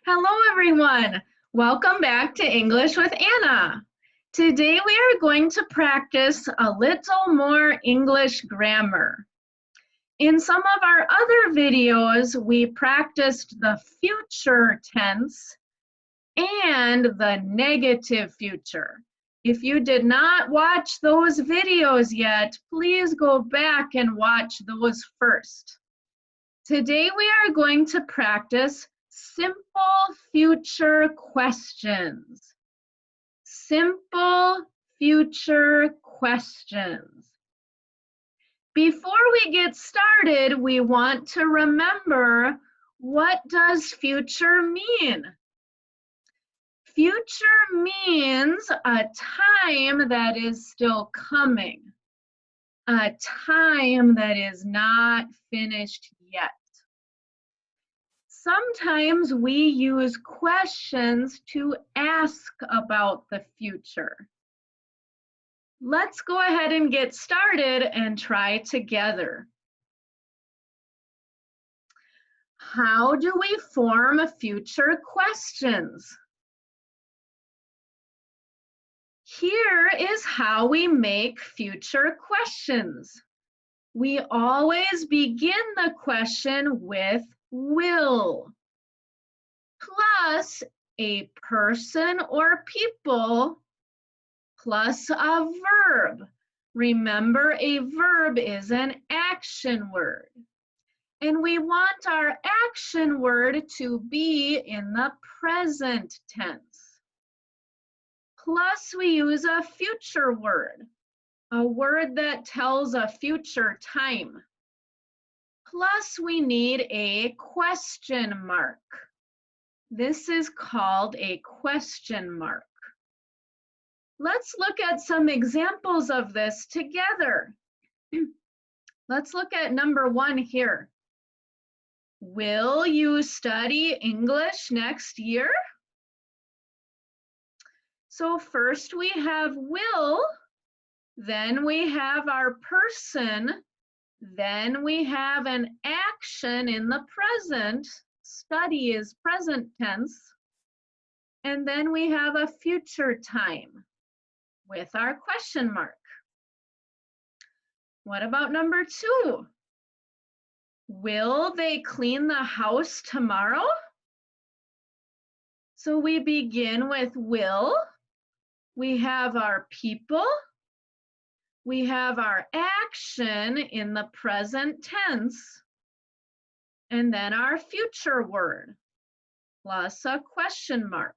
Hello, everyone. Welcome back to English with Anna. Today we are going to practice a little more English grammar. In some of our other videos, we practiced the future tense and the negative future. If you did not watch those videos yet, please go back and watch those first. Today we are going to practice simple future questions. Simple future questions. Before we get started, we want to remember, what does future mean? Future means a time that is still coming, a time that is not finished yet. Sometimes we use questions to ask about the future. Let's go ahead and get started and try together. How do we form future questions? Here is how we make future questions. We always begin the question with will, plus a person or people, plus a verb. Remember, a verb is an action word. And we want our action word to be in the present tense. Plus, we use a future word, a word that tells a future time. Plus, we need a question mark. This is called a question mark. Let's look at some examples of this together. Let's look at number 1 here. Will you study English next year? So first we have will, then we have our person, then we have an action in the present. Study is present tense. And then we have a future time with our question mark. What about number 2? Will they clean the house tomorrow? So we begin with will. We have our people. We have our action in the present tense. And then our future word, plus a question mark.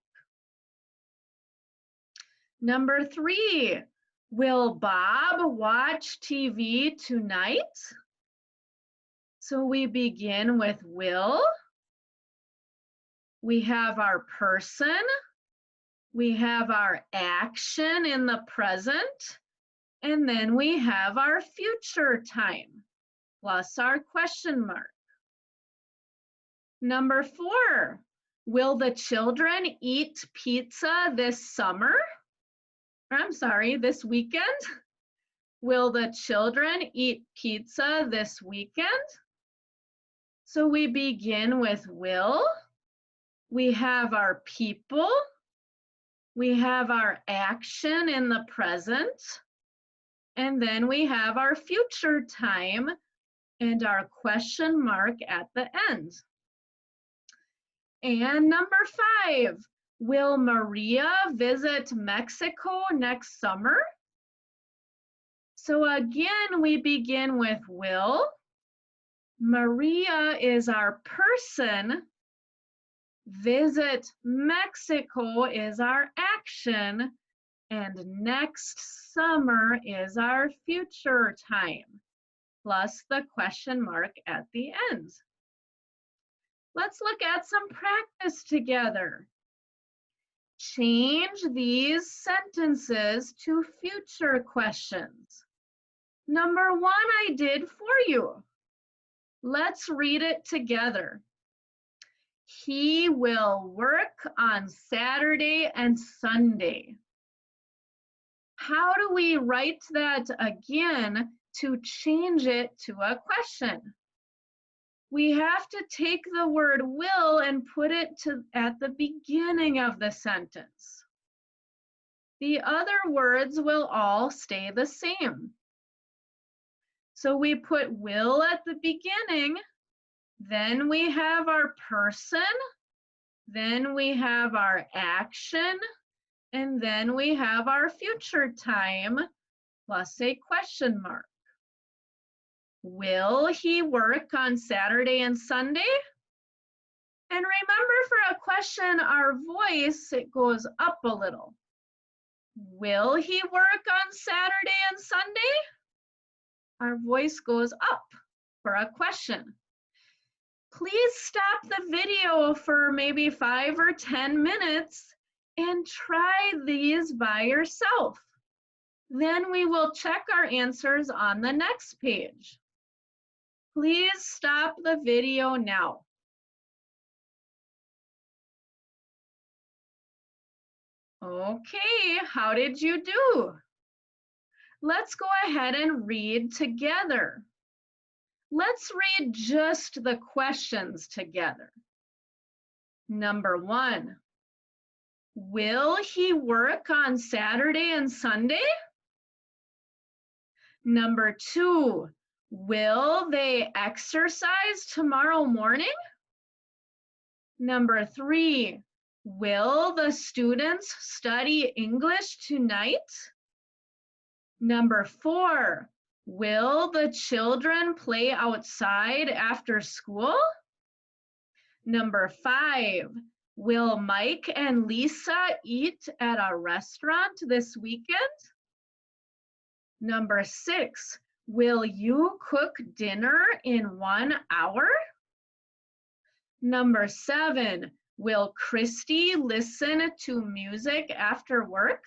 Number 3, will Bob watch TV tonight? So we begin with will. We have our person. We have our action in the present. And then we have our future time, plus our question mark. Number 4, will the children eat pizza this summer? This weekend? Will the children eat pizza this weekend? So we begin with will. We have our people. We have our action in the present. And then we have our future time and our question mark at the end. And number 5, will Maria visit Mexico next summer? So again, we begin with will. Maria is our person. Visit Mexico is our action. And next summer is our future time, plus the question mark at the end. Let's look at some practice together. Change these sentences to future questions. Number 1 I did for you. Let's read it together. He will work on Saturday and Sunday. How do we write that again to change it to a question? we have to take the word will and put it at the beginning of the sentence. The other words will all stay the same. So we put will at the beginning, then we have our person, then we have our action, and then we have our future time plus a question mark. Will he work on Saturday and Sunday? And remember, for a question, our voice, it goes up a little. Will he work on Saturday and Sunday? Our voice goes up for a question. Please stop the video for maybe 5 or 10 minutes and try these by yourself. Then we will check our answers on the next page. Please stop the video now. Okay, how did you do? Let's go ahead and read together. Let's read just the questions together. Number 1, will he work on Saturday and Sunday? Number 2, will they exercise tomorrow morning? Number 3, will the students study English tonight? Number 4, will the children play outside after school? Number 5, will Mike and Lisa eat at a restaurant this weekend? Number 6, will you cook dinner in 1 hour? Number 7, will Christy listen to music after work?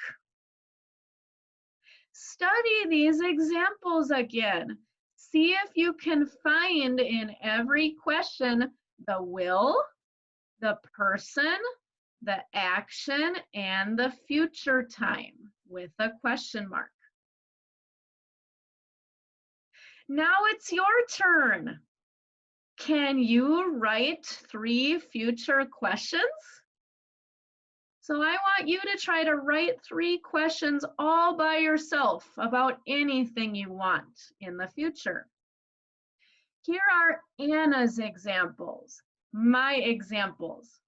Study these examples again. See if you can find in every question the will, the person, the action, and the future time with a question mark. Now it's your turn. Can you write 3 future questions? So I want you to try to write 3 questions all by yourself about anything you want in the future. Here are Anna's examples, my examples.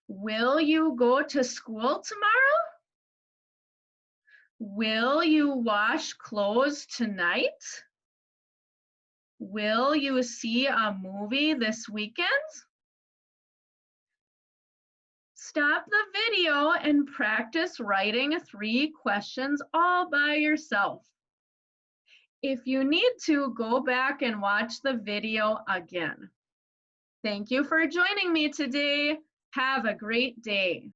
Will you go to school tomorrow? Will you wash clothes tonight? Will you see a movie this weekend? Stop the video and practice writing 3 questions all by yourself. If you need to, go back and watch the video again. Thank you for joining me today. Have a great day.